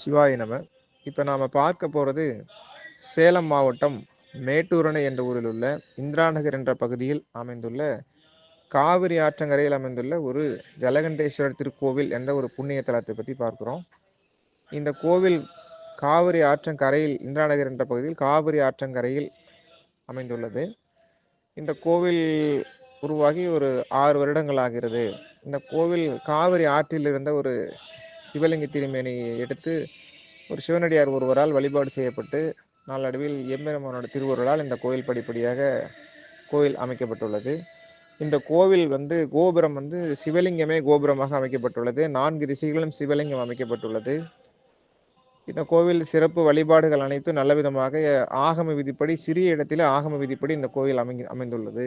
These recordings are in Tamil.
சிவாய நம. இப்போ நாம் பார்க்க போகிறது சேலம் மாவட்டம் மேட்டூர் அணை என்ற ஊரில் உள்ள இந்திராநகர் என்ற பகுதியில் அமைந்துள்ள காவிரி ஆற்றங்கரையில் அமைந்துள்ள ஒரு ஜலகண்டேஸ்வரர் திருக்கோவில் என்ற ஒரு புண்ணிய தலத்தை பற்றி பார்க்கிறோம். இந்த கோவில் காவிரி ஆற்றங்கரையில், இந்திராநகர் என்ற பகுதியில் காவிரி ஆற்றங்கரையில் அமைந்துள்ளது. இந்த கோவில் உருவாகி ஒரு 6 வருடங்கள் ஆகிறது. இந்த கோவில் காவிரி ஆற்றில் இருந்த ஒரு சிவலிங்க திருமேனியை எடுத்து ஒரு சிவனடியார் ஒருவரால் வழிபாடு செய்யப்பட்டு நாளடைவில் எம்பெருமானோட திருவருளால் இந்த கோயில் படிப்படியாக கோயில் அமைக்கப்பட்டுள்ளது. இந்த கோவில் கோபுரம் சிவலிங்கமே கோபுரமாக அமைக்கப்பட்டுள்ளது. 4 திசைகளும் சிவலிங்கம் அமைக்கப்பட்டுள்ளது. இந்த கோவில் சிறப்பு வழிபாடுகள் அனைத்தும் நல்ல விதமாக ஆகம விதிப்படி, சிறிய இடத்திலே ஆகம விதிப்படி இந்த கோயில் அமைந்துள்ளது.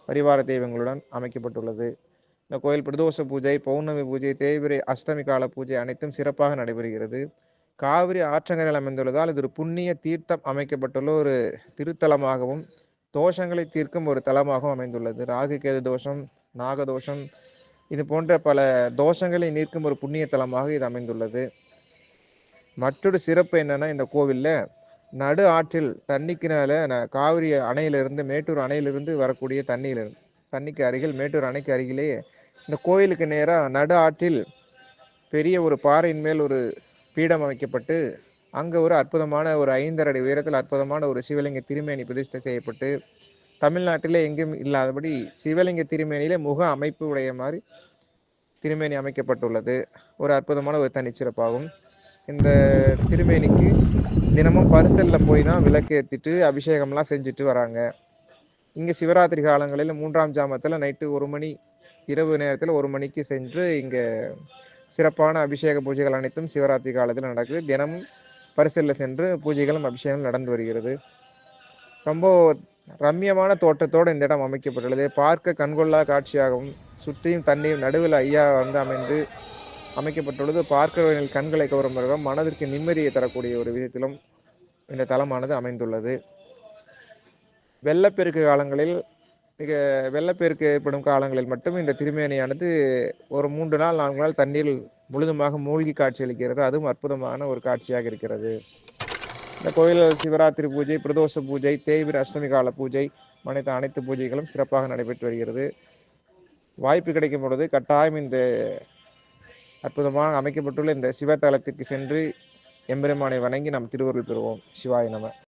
பரிவார தெய்வங்களுடன் அமைக்கப்பட்டுள்ளது. இந்த கோயில் பிரதோஷ பூஜை, பௌர்ணமி பூஜை, தேய்பிறை, அஷ்டமி கால பூஜை அனைத்தும் சிறப்பாக நடைபெறுகிறது. காவிரி ஆற்றங்கரையில் அமைந்துள்ளதால் இது ஒரு புண்ணிய தீர்த்தம் அமைக்கப்பட்டுள்ள ஒரு திருத்தலமாகவும் தோஷங்களை தீர்க்கும் ஒரு தலமாகவும் அமைந்துள்ளது. ராகு கேது தோஷம், நாகதோஷம், இது போன்ற பல தோஷங்களை நீக்கும் ஒரு புண்ணிய தலமாக இது அமைந்துள்ளது. மற்றொரு சிறப்பு என்னன்னா, இந்த கோவில்ல நடு ஆற்றில் தண்ணிக்குனால காவிரி அணையிலிருந்து, மேட்டூர் அணையிலிருந்து வரக்கூடிய தண்ணிக்கு அருகில், மேட்டூர் அணைக்கு அருகிலேயே இந்த கோயிலுக்கு நேராக நடு ஆற்றில் பெரிய ஒரு பாறையின் மேல் ஒரு பீடம் அமைக்கப்பட்டு அங்கே ஒரு அற்புதமான ஒரு 5½ அடி உயரத்தில் அற்புதமான ஒரு சிவலிங்க திருமேனி பிரதிஷ்டை செய்யப்பட்டு, தமிழ்நாட்டிலே எங்கேயும் இல்லாதபடி சிவலிங்க திருமேனியிலே முக அமைப்பு உடைய மாதிரி திருமேனி அமைக்கப்பட்டுள்ளது. ஒரு அற்புதமான ஒரு தனிச்சிறப்பாகும். இந்த திருமேனிக்கு தினமும் பரிசலில் போய் தான் விளக்கு ஏற்றிட்டு அபிஷேகம்லாம் செஞ்சுட்டு வராங்க. இங்கே சிவராத்திரி காலங்களில் 3ஆம் ஜாமத்தில் நைட்டு 1 மணி, இரவு நேரத்தில் 1 மணிக்கு சென்று இங்கே சிறப்பான அபிஷேக பூஜைகள் அனைத்தும் சிவராத்திரி காலத்தில் நடக்குது. தினமும் பரிசலில் சென்று பூஜைகளும் அபிஷேகம் நடந்து வருகிறது. ரொம்ப ரம்யமான தோட்டத்தோடு இந்த இடம் அமைக்கப்பட்டுள்ளது. பார்க்க கண்கொள்ளா காட்சியாகவும், சுற்றியும் தண்ணீர் நடுவில் ஐயா அமைக்கப்பட்டுள்ளது. பார்க்கிறவர்கள் கண்களை கவரும் விதம், மனதிற்கு நிம்மதியை தரக்கூடிய ஒரு விதத்திலும் இந்த தலமானது அமைந்துள்ளது. வெள்ளப்பெருக்கு காலங்களில், வெள்ளப்பெருக்கு ஏற்படும் காலங்களில் மட்டும் இந்த திருமேனியானது ஒரு 3 நாள் 4 நாள் தண்ணீரில் முழுதுமாக மூழ்கி காட்சியளிக்கிறது. அதுவும் அற்புதமான ஒரு காட்சியாக இருக்கிறது. இந்த கோயிலில் சிவராத்திரி பூஜை, பிரதோஷ பூஜை, தேய்பிறை, அஷ்டமி கால பூஜை, அனைத்து பூஜைகளும் சிறப்பாக நடைபெற்று வருகிறது. வாய்ப்பு கிடைக்கும் பொழுது கட்டாயம் இந்த அற்புதமாக அமைக்கப்பட்டுள்ள இந்த சிவத்தலத்திற்கு சென்று எம்பெருமானை வணங்கி நாம் திருவருள் பெறுவோம். சிவாய நம.